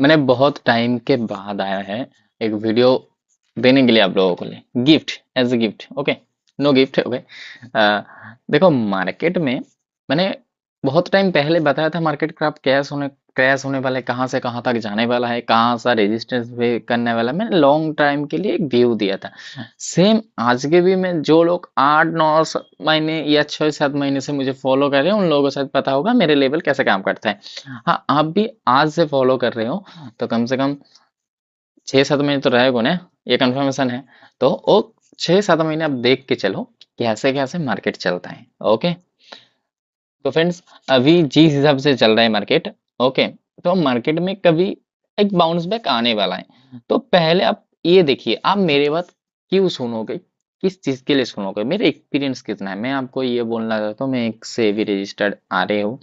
मैंने बहुत टाइम के बाद आया है एक वीडियो देने के लिए आप लोगों को लिए gift, as a gift. Okay, no gift. Okay, देखो मार्केट में मैंने बहुत टाइम पहले बताया था मार्केट क्रैप क्रैश होने वाला है, कहाँ से कहाँ तक जाने वाला है, कहाँ सा रेजिस्टेंस भी करने वाला है। मैंने लॉन्ग टाइम के लिए एक व्यू दिया था। सेम आज के भी में जो लोग 8 9 महीने या 6 7 महीने से मुझे फॉलो कर रहे हैं उन लोगों को शायद पता होगा मेरे लेवल कैसे काम करता है। हाँ, आप भी आज से फॉलो कर रहे हो तो कम से कम 6 7 महीने तो रहेगा ना, ये कंफर्मेशन है। तो वो 6 7 महीने आप देख के चलो कैसे कैसे मार्केट चलता है। ओके, तो फ्रेंड्स अभी जिस हिसाब से चल रहा है मार्केट, ओके, तो मार्केट में कभी एक बाउंस बैक आने वाला है। तो पहले आप ये देखिए, आप मेरे बात क्यों सुनोगे, किस चीज के लिए सुनोगे, मेरे एक्सपीरियंस कितना है। मैं आपको ये बोलना चाहता हूँ, मैं एक से भी रजिस्टर्ड आ रहे हो।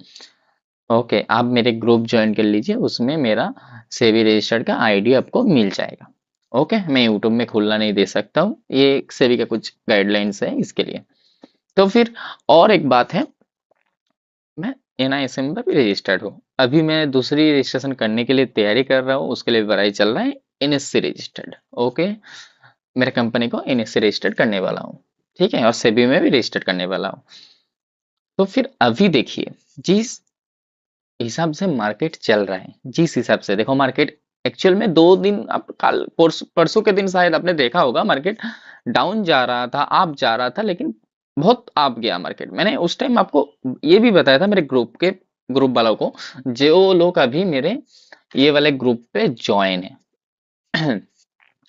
ओके, आप मेरे ग्रुप ज्वाइन कर लीजिए, उसमें मेरा सेबी रजिस्टर्ड का आईडी आपको मिल जाएगा। ओके, मैं यूट्यूब में खुलना नहीं दे सकता हूँ, ये सेबी का कुछ गाइडलाइंस है इसके लिए। तो फिर और एक बात है, मैं एनआईएसएम में भी रजिस्टर्ड हूँ। अभी मैं दूसरी रजिस्ट्रेशन करने के लिए तैयारी कर रहा हूँ, उसके लिए पढ़ाई चल रहा है। NSC registered. ओके, मेरे कंपनी को एनएससी रजिस्टर्ड करने वाला हूँ। ठीक है, और सेबी में भी रजिस्टर्ड करने वाला हूँ। तो फिर अभी देखिए, जिस हिसाब से मार्केट चल रहा है, जिस हिसाब से देखो मार्केट एक्चुअल में 2 दिन, आप कल परसों के दिन शायद आपने देखा होगा मार्केट डाउन जा रहा था, आप जा रहा था, लेकिन बहुत आप गया मार्केट। मैंने उस टाइम आपको ये भी बताया था मेरे ग्रुप वालों को, जो लोग अभी मेरे ये वाले ग्रुप पे ज्वाइन है।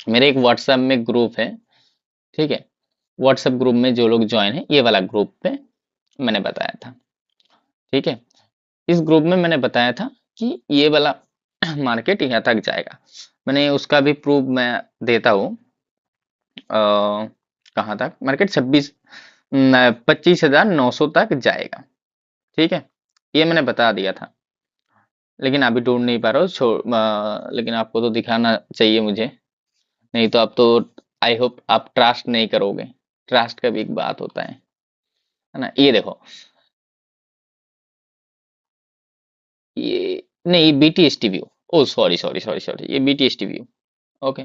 मेरे एक व्हाट्सएप में ग्रुप है, ठीक है, व्हाट्सएप ग्रुप में जो लोग ज्वाइन है, ये वाला ग्रुप पे मैंने बताया था। ठीक है, इस ग्रुप में मैंने बताया था कि ये वाला मार्केट यहाँ तक जाएगा। मैंने उसका भी प्रूफ मैं देता हूँ। कहाँ तक मार्केट 25,900 तक जाएगा। ठीक है, ये मैंने बता दिया था, लेकिन अभी ढूंढ नहीं पा रहा हूँ। लेकिन आपको तो दिखाना चाहिए मुझे, नहीं तो आप तो, आई होप आप ट्रस्ट नहीं करोगे। ट्रस्ट का भी एक बात होता है ना। ये देखो, ये नहीं, B T S T view. Oh sorry sorry sorry sorry, ये B T S T view. Okay,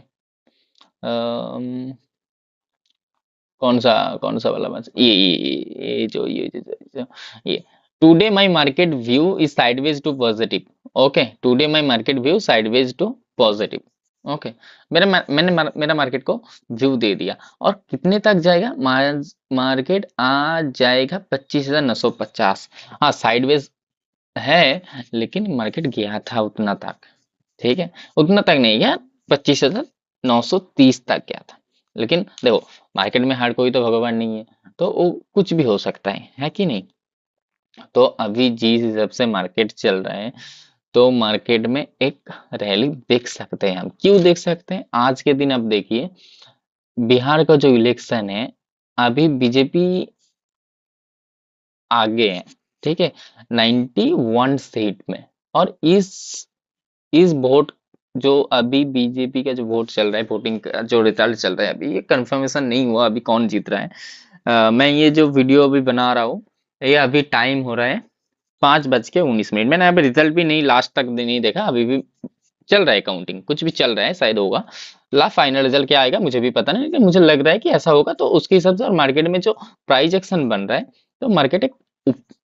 कौन सा वाला बस ये जो ये today my market view is sideways to positive. Okay, today my market view sideways to positive. Okay, मेरा market को व्यू दे दिया। और कितने तक जाएगा मार्केट, आ जाएगा 25,950। हाँ, साइडवेज है, लेकिन मार्केट गया था उतना तक। ठीक है, उतना तक नहीं गया, 25,930 तक गया था। लेकिन देखो, मार्केट में हर कोई तो भगवान नहीं है, तो वो कुछ भी हो सकता है कि नहीं। तो अभी जिस हिसाब से मार्केट चल रहा है, तो मार्केट में एक रैली देख सकते हैं हम। क्यों देख सकते हैं, आज के दिन आप देखिए, बिहार का जो इलेक्शन है, अभी बीजेपी आगे है। ठीक है, 91 सीट में। और इस वोट, जो अभी बीजेपी का जो वोट चल रहा है, वोटिंग का जो रिजल्ट चल रहा है, अभी ये कंफर्मेशन नहीं हुआ अभी कौन जीत रहा है। मैं ये जो वीडियो अभी बना रहा हूँ, ये अभी टाइम हो रहा है 5:19। मैंने अभी रिजल्ट भी नहीं लास्ट तक नहीं देखा, अभी भी चल रहा है काउंटिंग, कुछ भी चल रहा है, शायद होगा। ला फाइनल रिजल्ट क्या आएगा मुझे भी पता नहीं, लेकिन मुझे लग रहा है कि ऐसा होगा। तो उसके हिसाब से और मार्केट में जो प्राइस एक्शन बन रहा है, तो मार्केट एक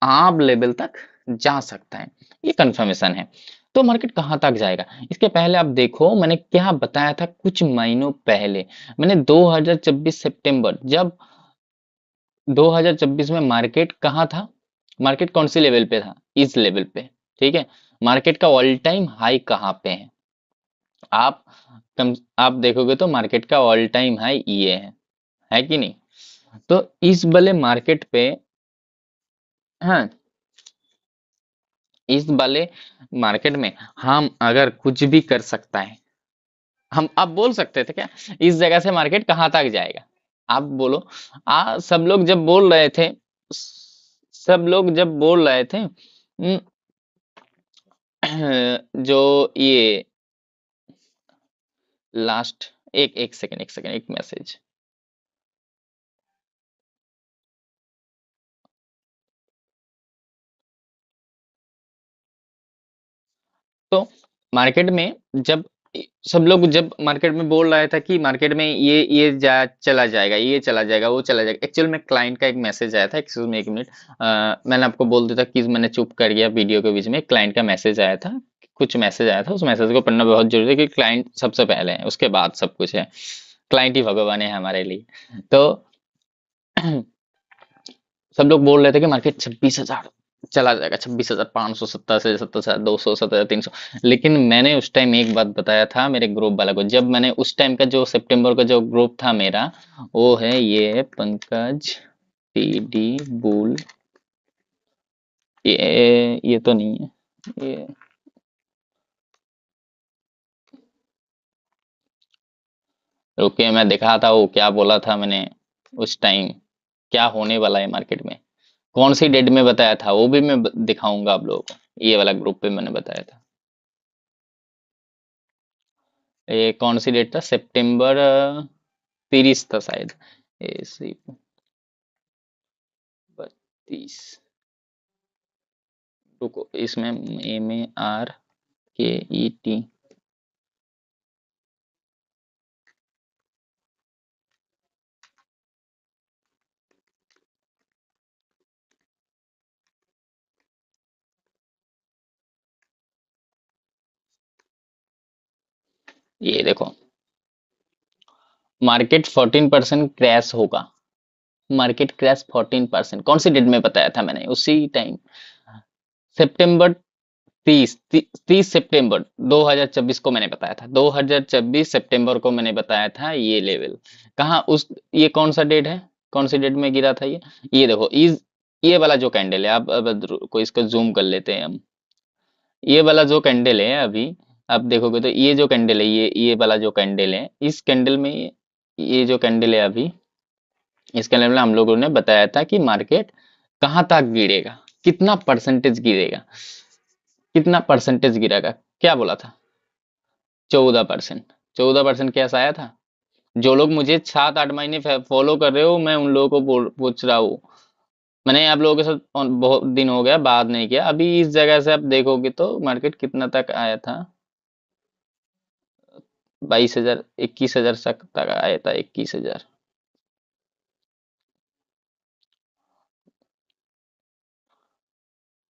आम लेवल तक जा सकता है, ये कंफर्मेशन है। तो मार्केट कहाँ तक जाएगा, इसके पहले आप देखो मैंने क्या बताया था कुछ महीनों पहले। मैंने 2024 सितंबर, जब 2024 में मार्केट कहाँ था, मार्केट कौन सी लेवल पे था, इस लेवल पे। ठीक है, मार्केट का ऑल टाइम हाई कहाँ पे है, आप आप देखोगे तो मार्केट का ऑल टाइम हाई ये है कि नहीं। तो इस वाले मार्केट पे, हाँ, इस वाले मार्केट में हम अगर कुछ भी कर सकता है, हम आप बोल सकते थे क्या, इस जगह से मार्केट कहाँ तक जाएगा, आप बोलो। सब लोग जब बोल रहे थे, सब लोग जब बोल रहे थे, जो ये लास्ट, एक सेकंड एक मैसेज। तो मार्केट में जब सब लोग जब मार्केट में बोल रहा था कि मार्केट में ये चला जाएगा, ये चला जाएगा, वो चला जाएगा, एक्चुअल में क्लाइंट का एक मैसेज आया था। एक्सक्यूज मी एक मिनट, मैंने आपको बोल दिया था कि मैंने चुप कर गया वीडियो के बीच में। क्लाइंट का मैसेज आया था, कुछ मैसेज आया था, उस मैसेज को पढ़ना बहुत जरूरी है कि क्लाइंट सबसे पहले है, उसके बाद सब कुछ है। क्लाइंट ही भगवान है हमारे लिए। तो सब लोग बोल रहे थे कि मार्केट 26,000 चला जाएगा, 26,570 से 27,200, 27,300। लेकिन मैंने उस टाइम एक बात बताया था मेरे ग्रुप वाला को, जब मैंने उस टाइम का जो सितंबर का जो ग्रुप था मेरा, वो है ये पंकज टीडी बुल, ये तो नहीं है ये। रुकिए, मैं दिखा था वो क्या बोला था मैंने उस टाइम, क्या होने वाला है मार्केट में, कौन सी डेट में बताया था, वो भी मैं दिखाऊंगा आप लोगों को। ये वाला ग्रुप पे मैंने बताया था। ये कौन सी डेट था, सितंबर 30 था शायद। ऐसे 32, रुको इसमें MARKET, ये देखो, मार्केट 14% क्रैश होगा। मार्केट क्रैश 14%, कौन सी डेट में बताया था मैंने उसी टाइम, सितंबर 30 सितंबर 2024 को मैंने बताया था। 2024 सितंबर को मैंने बताया था ये लेवल कहाँ उस, ये कौन सा डेट है, कौन सी डेट में गिरा था ये देखो इस, ये वाला जो कैंडल है, आप अब को इसको जूम कर लेते हैं हम। ये वाला जो कैंडल है अभी, आप देखोगे तो ये जो कैंडल है, ये वाला जो कैंडल है, इस कैंडल में ये जो कैंडल है अभी, इस कैंडल में हम लोगों ने बताया था कि मार्केट कहाँ तक गिरेगा, कितना परसेंटेज गिरेगा, कितना परसेंटेज गिरेगा, क्या बोला था, 14%। 14% कैसा आया था। जो लोग मुझे 7-8 महीने फॉलो कर रहे हो, मैं उन लोगों को पूछ रहा हूँ। मैंने आप लोगों के साथ बहुत दिन हो गया बात नहीं किया, अभी इस जगह से आप देखोगे तो मार्केट कितना तक आया था, 22,000, 21,000 तक आया था, 21,000।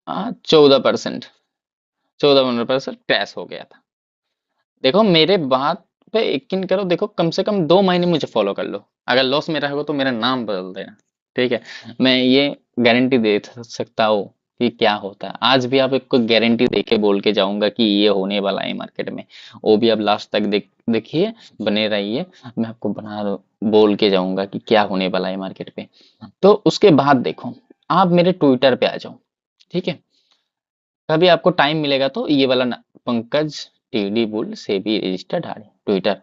हाँ, 14%, 14-15% क्रैश हो गया था। देखो मेरे बात पे यकीन करो, देखो कम से कम 2 महीने मुझे फॉलो कर लो, अगर लॉस मेरा होगा तो मेरा नाम बदल देना, ठीक है। मैं ये गारंटी दे सकता हूँ कि क्या होता है। आज भी आप एक को गारंटी देके बोल के जाऊंगा कि ये होने वाला है मार्केट में, वो भी आप लास्ट तक देखिए, बने रहिए। मैं आपको बोल के जाऊंगा कि क्या होने वाला है मार्केट पे। तो उसके बाद देखो, आप मेरे ट्विटर पे आ जाओ, ठीक है। कभी आपको टाइम मिलेगा तो ये वाला पंकज टीडी बुल से भी रजिस्टर्ड है ट्विटर,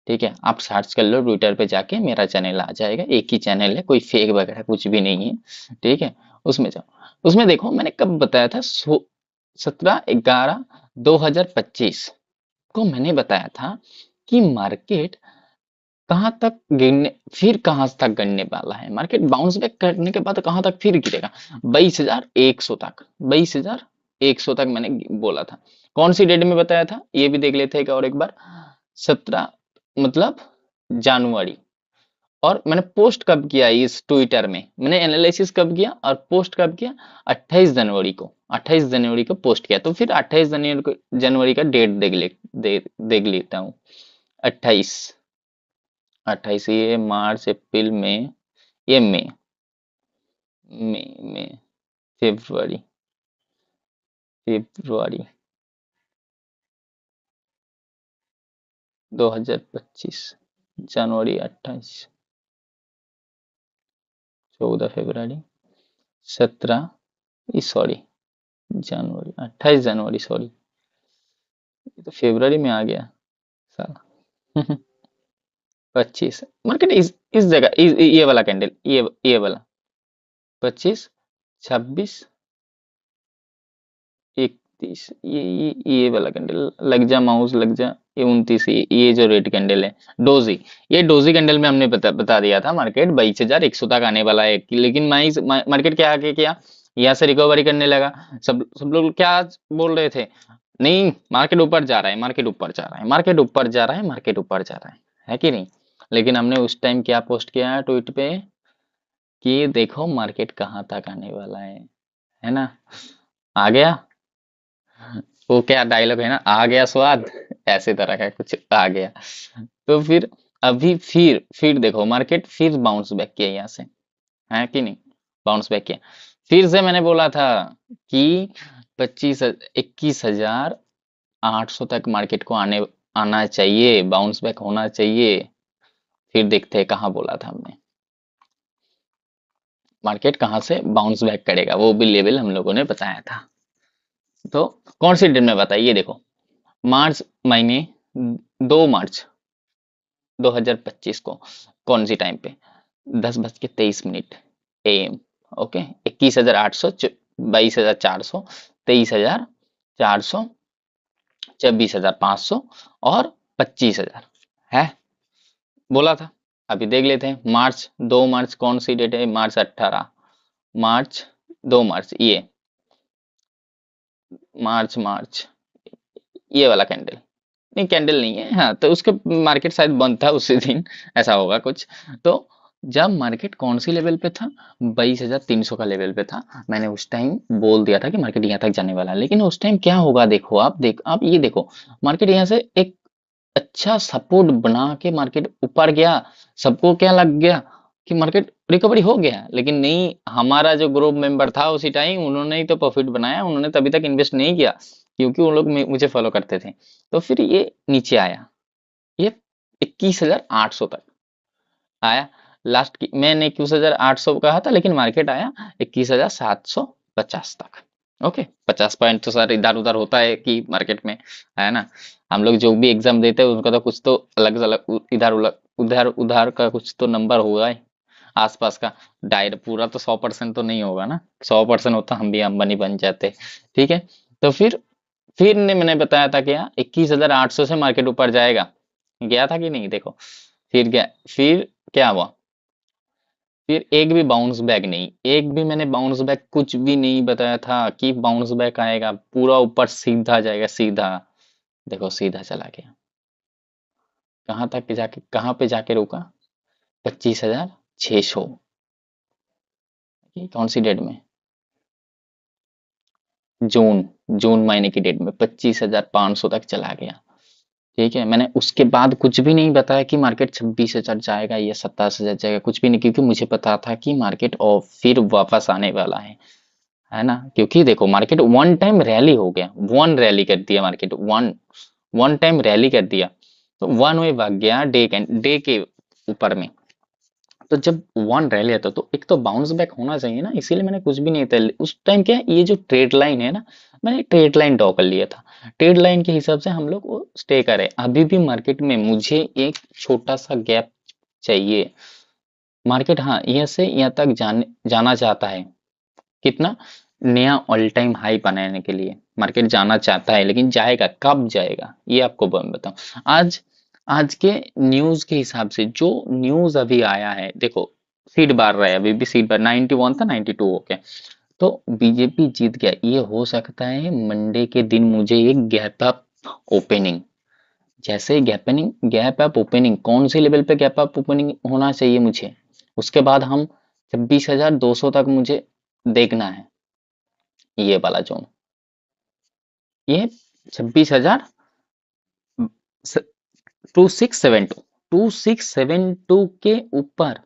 ठीक है। आप सर्च कर लो ट्विटर पे जाके, मेरा चैनल आ जाएगा, एक ही चैनल है, कोई फेक वगैरह कुछ भी नहीं है, ठीक है। उसमें जाओ, उसमें देखो मैंने कब बताया था, 17/11/2025 को मैंने बताया था कि मार्केट कहाँ तक गिरने, फिर कहाँ तक गिरने वाला है, मार्केट बाउंस बैक करने के बाद कहाँ तक फिर गिरेगा, 22,100 तक, 22,100 तक मैंने बोला था। कौन सी डेट में बताया था ये भी देख लेते हैं एक और एक बार, 17 मतलब जनवरी। और मैंने पोस्ट कब किया इस ट्विटर में, मैंने एनालिसिस कब किया और पोस्ट कब किया, 28 जनवरी को, 28 जनवरी को पोस्ट किया। तो फिर 28 जनवरी का डेट देख लेता हूँ। 28, 28 ये मार्च अप्रैल मई, ये मई, मई फरवरी, फरवरी 2025, जनवरी 28, 14 फरवरी, 17, सॉरी जनवरी, 28 जनवरी, सॉरी ये तो फरवरी में आ गया साला। 25 मार्केट इस जगह ये वाला कैंडल, ये वाला 25, 26, 31, ये वाला कैंडल, लग जा माउस लग जा, ये 29, ये जो रेड कैंडल है डोजी, ये डोजी कैंडल में हमने बता दिया था मार्केट 22,100 तक आने वाला है। लेकिन मार्केट क्या आगे किया, यहाँ से रिकवरी करने लगा। सब लोग क्या बोल रहे थे, नहीं, मार्केट ऊपर जा रहा है, मार्केट ऊपर जा रहा है, मार्केट ऊपर जा रहा है, मार्केट ऊपर जा रहा है कि नहीं? लेकिन हमने उस टाइम क्या पोस्ट किया है ट्वीट पे कि देखो मार्केट कहाँ तक आने वाला है ना? आ गया। वो क्या डायलॉग है ना, आ गया स्वाद, ऐसे तरह का कुछ आ गया। तो फिर अभी फिर देखो मार्केट फिर बाउंस बैक किया यहाँ से, है कि नहीं? बाउंस बैक किया। फिर से मैंने बोला था कि 21,800 तक मार्केट को आना चाहिए, बाउंस बैक होना चाहिए। फिर देखते हैं कहाँ बोला था हमने, मार्केट कहाँ से बाउंस बैक करेगा, वो भी लेवल हम लोगों ने बताया था। तो कौन सी डेट में बताइए, देखो मार्च महीने, 2 मार्च 2025 को, कौन सी टाइम पे, 10:23 AM। ओके, 21,800, 22,400, 23,400, 26,500 और 25,000 है, बोला था। अभी देख लेते हैं मार्च, 2 मार्च कौन सी डेट है, मार्च 18, मार्च, 2 मार्च ये, मार्च मार्च ये वाला कैंडल, नहीं कैंडल नहीं है, हाँ तो उसका मार्केट शायद बंद था उसी दिन, ऐसा होगा कुछ। तो जब मार्केट कौन सी लेवल पे था, 22,300 का लेवल पे था, मैंने उस टाइम बोल दिया था कि मार्केट यहाँ तक जाने वाला है। लेकिन उस टाइम क्या होगा, देखो आप ये देखो, मार्केट यहाँ से एक अच्छा सपोर्ट बना के मार्केट ऊपर गया। सबको क्या लग गया कि मार्केट रिकवरी हो गया, लेकिन नहीं, हमारा जो ग्रुप मेंबर था उसी टाइम, उन्होंने ही तो प्रॉफिट बनाया, उन्होंने तभी तक इन्वेस्ट नहीं किया, क्योंकि वो लोग मुझे फॉलो करते थे। तो फिर ये नीचे आया, ये 21,800 तक आया। लास्ट की मैंने 21,800 कहा था, लेकिन मार्केट आया 21,750 तक। ओके, 50 पॉइंट तो सर इधर उधर होता है कि मार्केट में, है ना? हम लोग जो भी एग्जाम देते हैं उनका तो कुछ तो अलग अलग इधर उधर उधर का कुछ तो नंबर होगा ही, आसपास का। डायर पूरा तो 100% तो नहीं होगा ना, 100% होता हम भी अंबानी बन जाते। ठीक है, तो फिर ने मैंने बताया था क्या, 21,800 से मार्केट ऊपर जाएगा, गया था कि नहीं, देखो फिर गया। फिर क्या हुआ, फिर एक भी बाउंस बैक नहीं, एक भी मैंने बाउंस बैक कुछ भी नहीं बताया था कि बाउंस बैक आएगा, पूरा ऊपर सीधा जाएगा सीधा। देखो सीधा चला गया, कहाँ तक जाके, कहाँ पे जाके रुका, 25,600। ये कौन सी डेट में, जून, जून महीने की डेट में 25,500 तक चला गया। ठीक है, मैंने उसके बाद कुछ भी नहीं बताया कि मार्केट 26,000 जाएगा या 27,000 जाएगा, कुछ भी नहीं, क्योंकि मुझे पता था कि मार्केट और फिर वापस आने वाला है ना? क्योंकि देखो मार्केट वन टाइम रैली हो गया, वन रैली कर दिया market, one one time rally कर दिया, तो वन वे भाग गया डे के ऊपर में। तो जब वन रैली आता तो एक तो बाउंस बैक होना चाहिए ना, इसीलिए मैंने कुछ भी नहीं था उस टाइम। क्या ये जो ट्रेड लाइन है ना, मैंने ट्रेड लाइन ड्रॉ कर लिया था, ट्रेड लाइन के हिसाब से हम लोग वो स्टे करें। अभी भी मार्केट में मुझे एक छोटा सा गैप चाहिए, मार्केट हाँ यहाँ से यहाँ तक जाना चाहता है, कितना, नया ऑल टाइम हाई बनाने के लिए मार्केट जाना चाहता है, लेकिन जाएगा कब जाएगा ये आपको मैं बताऊं। आज आज के न्यूज के हिसाब से जो न्यूज अभी आया है, देखो सीट बार रहा है, अभी भी सीट बार 91 था, 92 हो गया। तो बीजेपी जीत गया, ये हो सकता है मंडे के दिन मुझे एक गैप अप ओपनिंग, जैसे गैप अप ओपनिंग कौन से लेवल पे गैप अप ओपनिंग होना चाहिए मुझे, उसके बाद हम 26,200 तक मुझे देखना है, ये वाला जोन, ये 26,000, 2672, 2672 के ऊपर,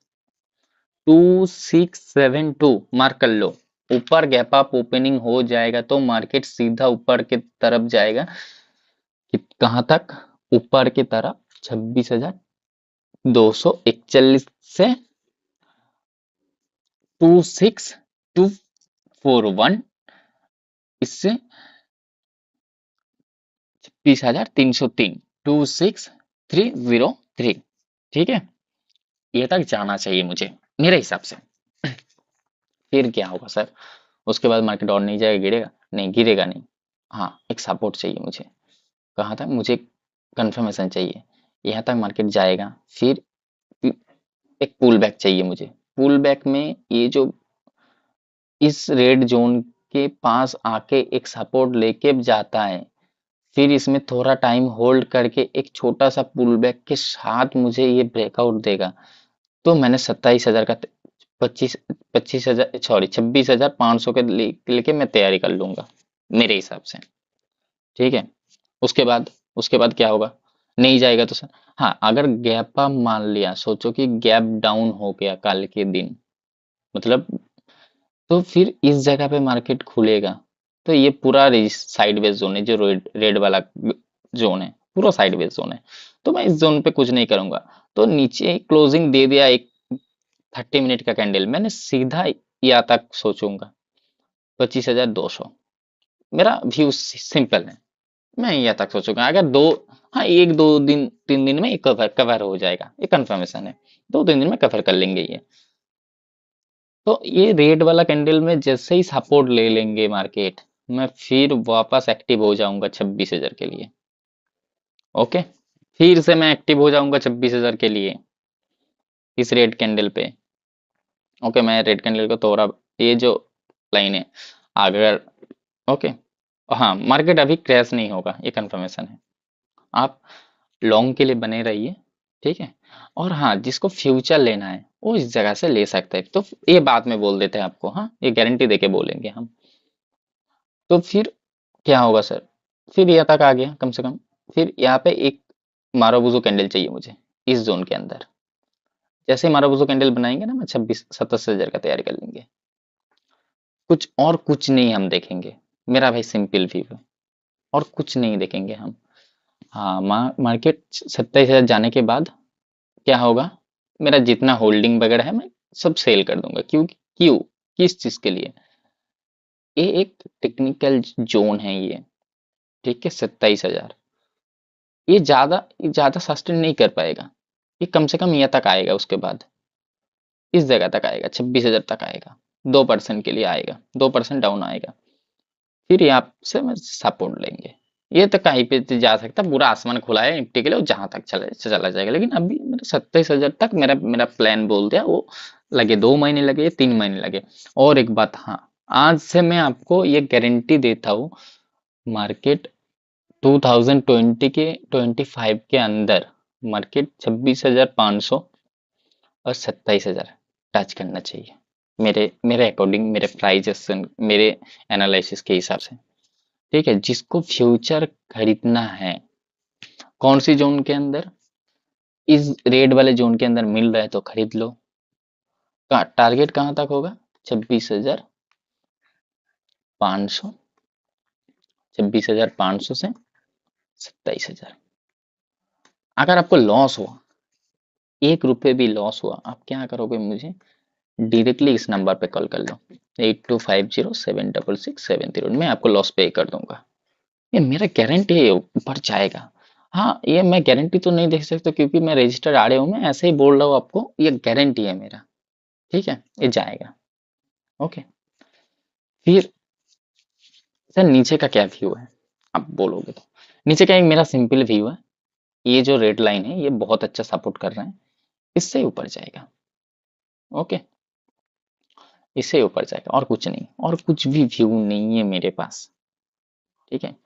2672 मार्क कर लो, ऊपर गैप अप ओपनिंग हो जाएगा तो मार्केट सीधा ऊपर की तरफ जाएगा, कहां तक, ऊपर की तरफ, 26,241 से 26,241, इससे 26,303, 26,303। ठीक है, ये तक जाना चाहिए मुझे मेरे हिसाब से। फिर क्या होगा सर, उसके बाद मार्केट और नहीं जाएगा, गिरेगा नहीं, गिरेगा नहीं, हाँ एक सपोर्ट चाहिए मुझे, कहाँ तक, मुझे कंफर्मेशन चाहिए, यहाँ तक मार्केट जाएगा। फिर एक पुल बैक चाहिए मुझे, पुल बैक में ये जो इस रेड जोन के पास आके एक सपोर्ट लेके जाता है, फिर इसमें थोड़ा टाइम होल्ड करके एक छोटा सा पुल बैक के साथ मुझे ये ब्रेकआउट देगा, तो मैंने 27,000 का 25,000 सॉरी 26,500 के लेके मैं तैयारी कर लूंगा मेरे हिसाब से। ठीक है। उसके बाद उसके बाद क्या होगा? नहीं जाएगा तो सर, हाँ अगर गैप अप मान लिया, सोचो कि गैप डाउन हो गया कल के दिन, मतलब तो फिर इस जगह पे मार्केट खुलेगा, तो ये पूरा साइडवेज जोन है, जो रेड रेड वाला जोन है पूरा साइडवेज जोन है, तो मैं इस जोन पे कुछ नहीं करूंगा। तो नीचे क्लोजिंग दे दिया एक 30 मिनट का कैंडल, मैंने सीधा यहाँ तक सोचूंगा 25,200। मेरा व्यू सिंपल है, मैं यहाँ तक सोचूंगा अगर दो, हाँ एक दो दिन 3 दिन में कवर कवर हो जाएगा, ये कंफर्मेशन है, 2-3 दिन में कवर कर लेंगे ये। तो ये रेड वाला कैंडल में जैसे ही सपोर्ट ले लेंगे मार्केट, मैं फिर वापस एक्टिव हो जाऊंगा 26,000 के लिए। ओके, फिर से मैं एक्टिव हो जाऊंगा 26,000 के लिए इस रेड कैंडल पे। ओके, मैं रेड कैंडल को तोड़ा, ये जो लाइन है अगर, ओके, हाँ मार्केट अभी क्रैश नहीं होगा, ये कंफर्मेशन है। आप लॉन्ग के लिए बने रहिए, ठीक है। और हाँ, जिसको फ्यूचर लेना है वो इस जगह से ले सकता है, तो ये बात में बोल देते हैं आपको, हाँ ये गारंटी देके बोलेंगे हम। तो फिर क्या होगा सर? फिर यहाँ तक आ गया कम से कम, फिर यहाँ पे एक मारुबुजू कैंडल चाहिए मुझे इस जोन के अंदर। जैसे मारुबुजू कैंडल बनाएंगे ना, मैं 26-27 हजार का तैयारी कर लेंगे, कुछ और कुछ नहीं हम देखेंगे। मेरा भाई सिंपल व्यू है, और कुछ नहीं देखेंगे हम। हाँ, मार्केट 27,000 जाने के बाद क्या होगा? मेरा जितना होल्डिंग वगैरह है मैं सब सेल कर दूंगा, क्यों, किस चीज के लिए? ये एक टेक्निकल जोन है ये, ठीक है। 27,000 ये ज्यादा सस्टेन नहीं कर पाएगा, ये कम से कम यहाँ तक आएगा, उसके बाद इस जगह तक आएगा, 26,000 तक आएगा, 2% के लिए आएगा, 2% डाउन आएगा, फिर यहाँ से मैं सपोर्ट लेंगे। ये तो कहीं पे तो जा सकता, पूरा आसमान खुला है निफ्टी के लिए, वो जहां तक चला जाएगा, लेकिन अभी मेरा 27,000 तक मेरा मेरा प्लान बोल दिया वो। लगे 2 महीने लगे, 3 महीने लगे। और एक बात, हाँ आज से मैं आपको ये गारंटी देता हूँ, मार्केट 2020 के 25 के अंदर मार्केट 26,500 और 27,000 टच करना चाहिए, मेरे मेरे अकॉर्डिंग, मेरे प्राइजेशन, मेरे एनालिसिस के हिसाब से। ठीक है, जिसको फ्यूचर खरीदना है, कौन सी जोन के अंदर? इस रेड वाले जोन के अंदर मिल रहा है तो खरीद लो। टारगेट कहां तक होगा? 26,500, 26,500 से 27,000। अगर आपको लॉस हुआ, 1 रुपए भी लॉस हुआ, आप क्या करोगे? मुझे डायरेक्टली इस नंबर पे कॉल कर लो, 82507667 मैं आपको लॉस पे कर दूंगा। ये मेरा गारंटी है, ऊपर जाएगा। हाँ, ये मैं गारंटी तो नहीं दे सकता क्योंकि मैं रजिस्टर्ड आड़े हूँ, मैं ऐसे ही बोल रहा हूँ आपको, ये गारंटी है मेरा। ठीक है, ये जाएगा। ओके, फिर सर नीचे का क्या व्यू है? आप बोलोगे तो नीचे का एक मेरा सिंपल व्यू है, ये जो रेड लाइन है ये बहुत अच्छा सपोर्ट कर रहे हैं, इससे ऊपर जाएगा। ओके, इससे ऊपर जाएगा, और कुछ नहीं, और कुछ भी व्यू नहीं है मेरे पास। ठीक है।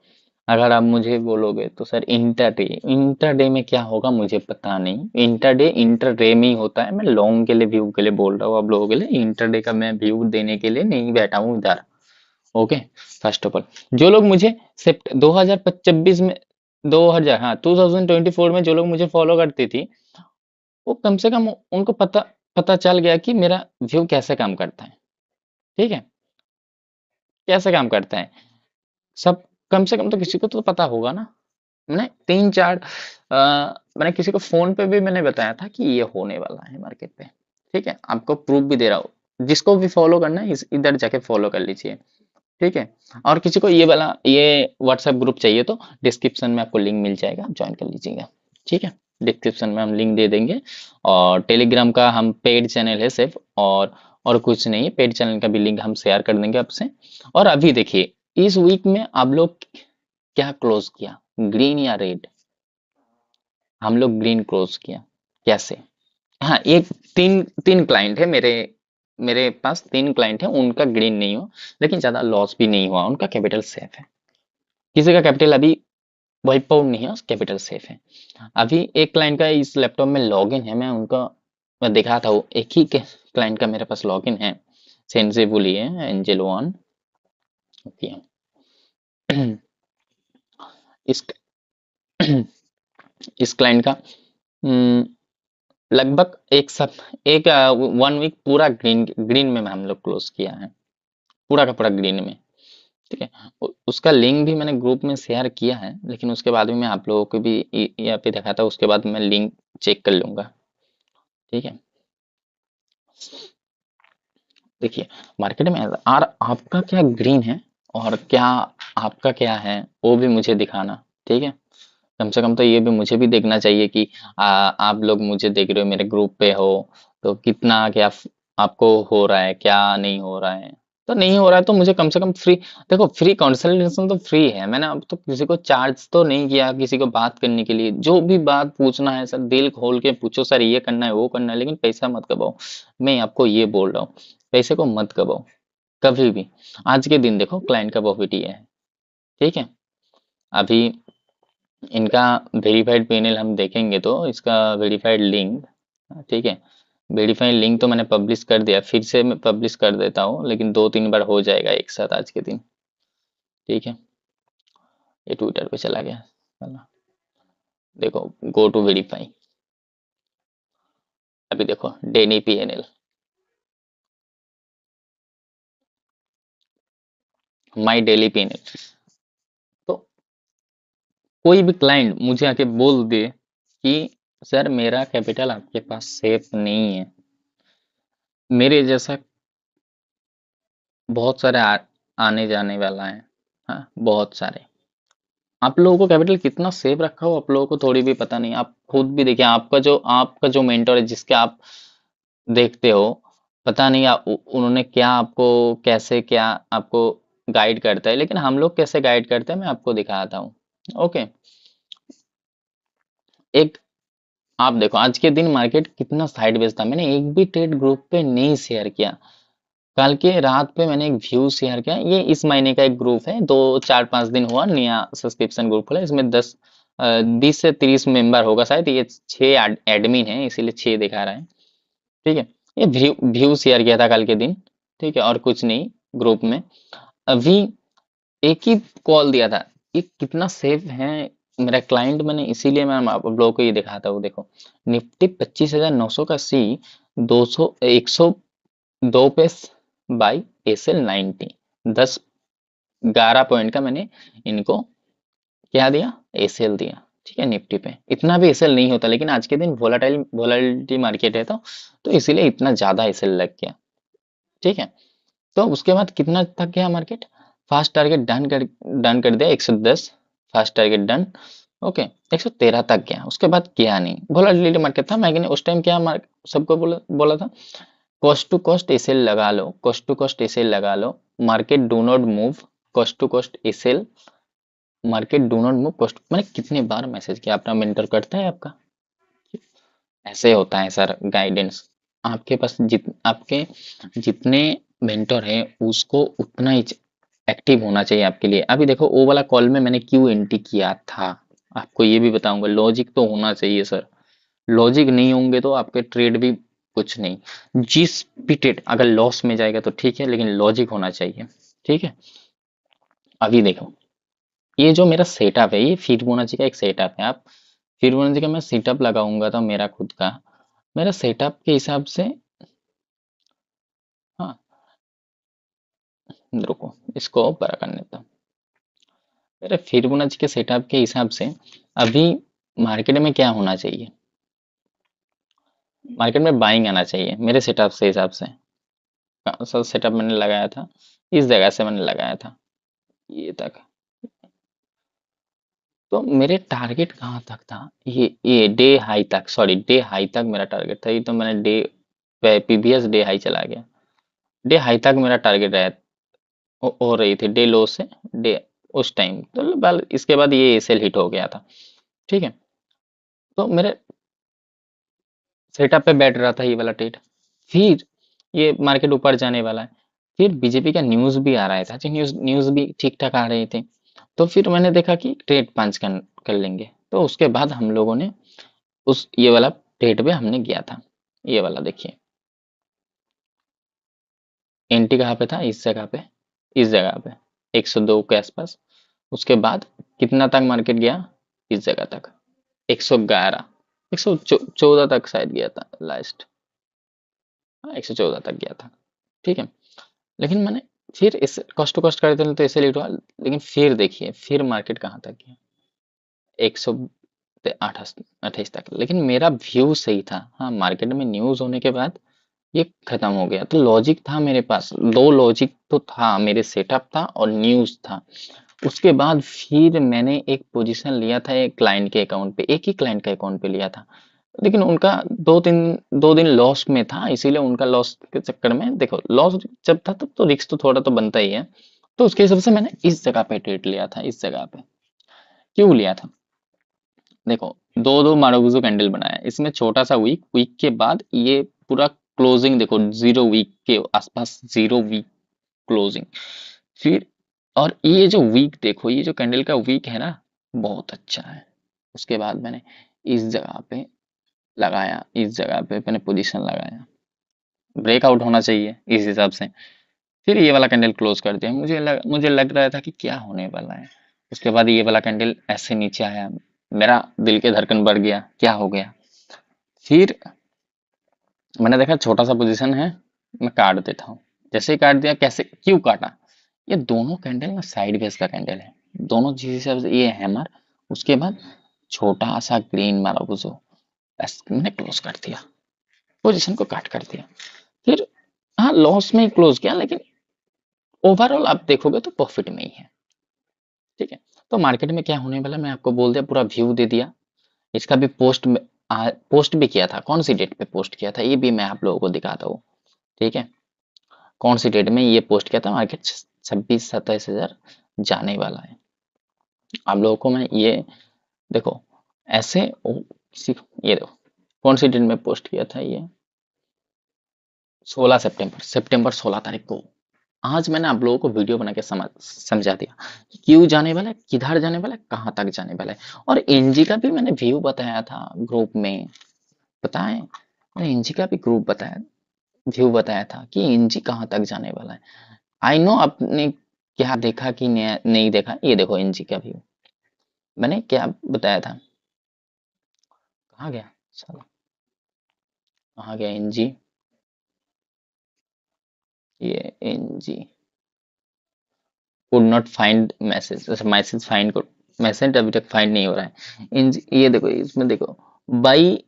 अगर आप मुझे बोलोगे तो सर इंटरडे, इंटरडे में क्या होगा मुझे पता नहीं, इंटरडे इंटरडे में ही होता है, मैं लॉन्ग के लिए व्यू के लिए बोल रहा हूँ आप लोगों के लिए, इंटरडे का मैं व्यू देने के लिए नहीं बैठा हूँ इधर। ओके, फर्स्ट ऑफ ऑल जो लोग मुझे सेप्ट 2026 में, 2000 हाँ 2024 में जो लोग मुझे फॉलो करती थी, वो कम से कम उनको पता पता चल गया कि मेरा व्यू कैसे काम करता है। ठीक है, कैसे काम करता है सब, कम से कम तो किसी को तो पता होगा ना। मैंने 3-4 मैंने किसी को फोन पे भी मैंने बताया था कि ये होने वाला है मार्केट पे। ठीक है, आपको प्रूफ भी दे रहा हूँ, जिसको भी फॉलो करना है इधर जाके फॉलो कर लीजिए। ठीक है, और किसी को ये वाला ये व्हाट्सएप ग्रुप चाहिए तो डिस्क्रिप्शन में आपको लिंक मिल जाएगा, आप ज्वाइन कर लीजिएगा। ठीक है, डिस्क्रिप्शन में हम लिंक दे देंगे। और टेलीग्राम का हम पेड चैनल है सिर्फ, और कुछ नहीं है, पेड चैनल का भी लिंक हम शेयर कर देंगे आपसे। और अभी देखिए, इस वीक में आप लोग क्या क्लोज किया, ग्रीन या रेड? हम लोग ग्रीन क्लोज किया, कैसे? हाँ, एक तीन तीन क्लाइंट है मेरे, मेरे पास 3 क्लाइंट है, उनका ग्रीन नहीं हुआ, लेकिन ज्यादा लॉस भी नहीं हुआ, उनका कैपिटल सेफ है। किसी का कैपिटल अभी वाइप आउट नहीं है, कैपिटल सेफ है। अभी एक क्लाइंट का इस लैपटॉप में लॉगिन है, मैं उनका मैं दिखा था, वो एक ही क्लाइंट का मेरे पास लॉगिन है, सेंसिबुली है, एंजल वन। ओके। इस इस क्लाइंट का हम्म, लगभग एक 1 वीक पूरा ग्रीन ग्रीन में हम लोग क्लोज किया है, पूरा का पूरा ग्रीन में। ठीक है। उसका लिंक भी मैंने ग्रुप में शेयर किया है, लेकिन उसके बाद भी मैं आप लोगों को भी यहाँ पे दिखाता हूँ, उसके बाद मैं लिंक चेक कर लूंगा। ठीक है। देखिए, मार्केट में और आपका क्या ग्रीन है और क्या आपका क्या है, वो भी मुझे दिखाना। ठीक है। कम से कम तो ये भी मुझे भी देखना चाहिए कि आप लोग मुझे देख रहे हो, मेरे ग्रुप पे हो, तो कितना क्या आपको हो रहा है, क्या नहीं हो रहा है। तो नहीं हो रहा है तो मुझे कम से कम फ्री, देखो फ्री कंसल्टेशन तो फ्री है, मैंने अब तो किसी को चार्ज तो नहीं किया किसी को बात करने के लिए। जो भी बात पूछना है सर, दिल खोल के पूछो सर, ये करना है वो करना है, लेकिन पैसा मत कमाओ। मैं आपको ये बोल रहा हूँ, पैसे को मत कमाओ कभी भी। आज के दिन देखो क्लाइंट का प्रॉफिट ये है। ठीक है। अभी इनका वेरीफाइड पैनल हम देखेंगे तो इसका वेरीफाइड लिंक, ठीक है, वेरीफाइड लिंक तो मैंने पब्लिश कर दिया, फिर से मैं पब्लिश कर देता हूँ, लेकिन 2-3 बार हो जाएगा एक साथ आज के दिन। ठीक है। ये ट्विटर पे चला गया साला। देखो, गो टू वेरीफाई। अभी देखो daily PNL, my daily PNL. तो कोई भी क्लाइंट मुझे आके बोल दे कि सर मेरा कैपिटल आपके पास सेफ नहीं है, मेरे जैसा बहुत सारे आने जाने वाला है। हाँ, बहुत सारे। आप लोगों को कैपिटल कितना सेव रखा हो आप लोगों को थोड़ी भी पता नहीं। आप खुद भी देखिए, आपका जो मेंटर है जिसके आप देखते हो, पता नहीं उन्होंने क्या आपको, कैसे क्या आपको गाइड करता है, लेकिन हम लोग कैसे गाइड करते हैं मैं आपको दिखाता हूँ। ओके। एक, आप देखो आज के दिन मार्केट कितना साइडवेज था, मैंने एक भी ट्रेड ग्रुप पे नहीं शेयर किया। कल के रात पे मैंने एक व्यू शेयर किया, ये इस महीने का एक ग्रुप है, 2 4 5 दिन हुआ नया सब्सक्रिप्शन ग्रुप खुला, इसमें 20 से 30 मेंबर होगा शायद, ये 6 एडमिन है इसीलिए 6 दिखा रहा है। ठीक है। ये व्यू शेयर किया था कल के दिन। ठीक है, और कुछ नहीं ग्रुप में। अभी एक ही कॉल दिया था, ये कितना सेफ है मेरा क्लाइंट, मैंने इसीलिए मैं आप लोगों को ये दिखाता हूँ। देखो, निफ्टी 25,900 का सी 102 पे बाई SL 90, 10-11 पॉइंट का मैंने इनको क्या दिया, एसएल दिया। ठीक है, निफ्टी पे इतना भी एसएल नहीं होता, लेकिन आज के दिन वोलाटिलिटी मार्केट है तो इसीलिए इतना ज्यादा एसएल लग गया। ठीक है। तो उसके बाद कितना तक गया मार्केट, फास्ट टारगेट डन कर दिया 110, फास्ट टारगेट डन। ओके। 113 तक गया, उसके बाद गया नहीं, वोलाटिलिटी मार्केट था। मैंने उस टाइम क्या सबको बोला बोला था, कॉस्ट टू कॉस्ट एसएल लगा लो, कॉस्ट टू कॉस्ट एसएल लगा लो, market do not move, cost to cost SL, market do not move cost. मैंने कितने बार मैसेज किया, अपना मेंटर करता है आपका, ऐसे होता है सर गाइडेंस। आपके पास आपके जितने मेंटर हैं उसको उतना ही एक्टिव होना चाहिए आपके लिए। अभी देखो, वो वाला कॉल में मैंने क्यों एंट्री किया था, आपको ये भी बताऊंगा। लॉजिक तो होना चाहिए सर, लॉजिक नहीं होंगे तो आपके ट्रेड भी कुछ नहीं। जिस भी ट्रेड अगर लॉस में जाएगा तो ठीक है, लेकिन लॉजिक होना चाहिए। ठीक है। अभी देखो, ये जो मेरा सेटअप है, ये फिबोनाची का एक सेटअप है। आप फिबोनाची का मैं सेटअप लगाऊंगा तो मेरा खुद का, मेरा सेटअप के हिसाब से, हाँ, रुको इसको बड़ा करने देता हूँ। मेरे फिबोनाची के सेटअप के हिसाब से अभी मार्केट में क्या होना चाहिए, मार्केट में बाइंग आना चाहिए मेरे सेटअप से हिसाब से। कौन सेटअप मैंने लगाया था, इस जगह से मैंने लगाया था ये तक। तो मेरे टारगेट कहाँ तक था, ये डे हाई तक, सॉरी डे हाई तक मेरा टारगेट था। ये तो मैंने डे प्रीवियस डे हाई चला गया। डे हाई तक मेरा टारगेट रहा, हो रही थी डे लो से डे, उस टाइम तो इसके बाद ये एसएल हिट हो गया था। ठीक है। तो मेरे सेटअप पे बैठ रहा था ये वाला ट्रेड, फिर ये मार्केट ऊपर जाने वाला है, फिर बीजेपी का न्यूज भी आ रहा था, न्यूज न्यूज भी ठीक ठाक आ रहे थे। तो फिर मैंने देखा कि ट्रेड पंच कर लेंगे, तो उसके बाद हम लोगों ने उस ये वाला ट्रेड पे हमने गया था। ये वाला देखिए, एंट्री कहाँ पे था, इस जगह पे, इस जगह पे 102 के आसपास। उसके बाद कितना तक मार्केट गया, इस जगह तक 111, 114 तक शायद गया था लास्ट। हाँ, 114 तक गया था। ठीक है, लेकिन मैंने फिर इस कॉस्ट टू कॉस्ट करते तो ऐसे लेट हुआ, लेकिन फिर देखिए फिर मार्केट कहाँ तक गया, 128 तक। लेकिन मेरा व्यू सही था। हाँ, मार्केट में न्यूज होने के बाद ये खत्म हो गया, तो लॉजिक था मेरे पास, दो लॉजिक तो था, मेरे सेटअप था और न्यूज था। उसके बाद फिर मैंने एक पोजीशन लिया था एक क्लाइंट के अकाउंट पे, एक ही क्लाइंट के अकाउंट पे लिया था, लेकिन उनका 2 दिन लॉस में था, इसीलिए उनका लॉस के चक्कर में, देखो लॉस जब था तब तो रिस्क तो थोड़ा तो बनता ही है। तो उसके हिसाब से मैंने इस जगह पे ट्रेड लिया था, इस जगह पे। क्यों लिया था, देखो दो दो मारुबुजू कैंडल बनाया, इसमें छोटा सा वीक, वीक के बाद ये पूरा क्लोजिंग देखो, 0 वीक के आसपास, 0 वीक क्लोजिंग। फिर और ये जो वीक देखो, ये जो कैंडल का वीक है ना, बहुत अच्छा है। उसके बाद मैंने इस जगह पे लगाया, इस जगह पे मैंने पोजीशन लगाया, ब्रेकआउट होना चाहिए इस हिसाब से। फिर ये वाला कैंडल क्लोज कर दिया, मुझे लग रहा था कि क्या होने वाला है। उसके बाद ये वाला कैंडल ऐसे नीचे आया, मेरा दिल के धड़कन बढ़ गया, क्या हो गया। फिर मैंने देखा छोटा सा पोजीशन है, मैं काट देता हूँ। जैसे ही काट दिया, कैसे क्यों काटा, ये दोनों कैंडल ना साइड वेज का कैंडल है, दोनों जिस हिसाब से, ये हैमर, उसके बाद छोटा सा ग्रीन मारा बुझो, बस मैंने क्लोज कर दिया, पोजीशन को काट कर दिया। फिर हाँ, लॉस में ही क्लोज किया, लेकिन ओवरऑल आप देखोगे तो प्रॉफिट में ही है। ठीक है, तो मार्केट में क्या होने वाला मैं आपको बोल दिया, पूरा व्यू दे दिया। इसका भी पोस्ट भी किया था, कौन सी डेट पे पोस्ट किया था ये भी मैं आप लोगों को दिखाता हूँ। ठीक है, कौन सी डेट में ये पोस्ट किया था, मार्केट 26-27 हजार जाने वाला है। आप लोगों को मैं ये देखो, ऐसे ये देखो कौन सी डेट में पोस्ट किया था ये, 16 सितंबर, सितंबर 16 तारीख को। आज मैंने आप लोगों को वीडियो बना के समझा दिया कि क्यों जाने वाला है, किधर जाने वाला है, कहाँ तक जाने वाला है। और एनजी का भी मैंने व्यू बताया था ग्रुप में, पता है, मैंने एनजी का भी ग्रुप बताया, व्यू बताया था कि एनजी कहाँ तक जाने वाला है। आई नो आपने क्या देखा कि नहीं देखा, ये देखो एनजी का व्यू मैंने क्या बताया था, कहाँ गया साला, कहाँ गया एनजी, ये NG could not find message, अच्छा मैसेज फाइंड कर, मैसेज अभी तक फाइंड नहीं हो रहा है। एनजी ये देखो, इसमें देखो, by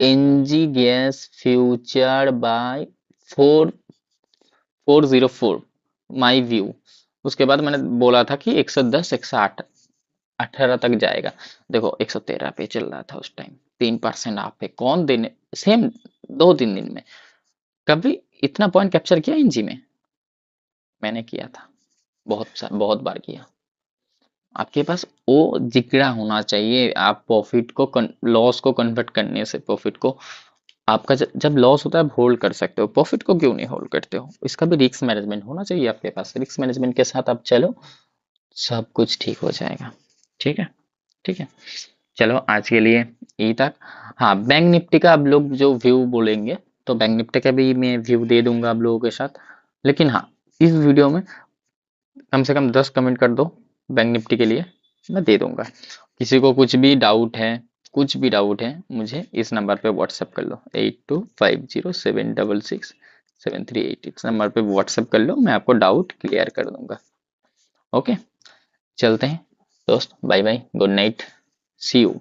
NG gas future by 4404 my view. उसके बाद मैंने बोला था कि 110 108 18 तक जाएगा, देखो 113 पे चल रहा था उस टाइम, 3% आप पे कौन देने, सेम 2-3 दिन में। कभी इतना पॉइंट कैप्चर किया एनजी में, मैंने किया था, बहुत बार किया। आपके पास वो जिगरा होना चाहिए, आप प्रॉफिट को लॉस को कन्वर्ट करने से, प्रॉफिट को आपका जब लॉस होता है आप होल्ड कर सकते हो, प्रॉफिट को क्यों नहीं होल्ड करते हो, इसका भी रिस्क मैनेजमेंट होना चाहिए आपके पास। रिस्क मैनेजमेंट के साथ आप चलो, सब कुछ ठीक हो जाएगा। ठीक है, ठीक है, चलो आज के लिए यही तक। हाँ, बैंक निफ्टी का आप लोग जो व्यू बोलेंगे, तो बैंक निफ्टी का भी मैं व्यू दे दूंगा आप लोगों के साथ। लेकिन हाँ, इस वीडियो में कम से कम 10 कमेंट कर दो बैंक निफ्टी के लिए, मैं दे दूंगा। किसी को कुछ भी डाउट है, कुछ भी डाउट है, मुझे इस नंबर पे व्हाट्सएप कर लो, 8250766738, इस नंबर पे व्हाट्सएप कर लो, मैं आपको डाउट क्लियर कर दूंगा। ओके, चलते हैं दोस्त, bye bye, good night, see you.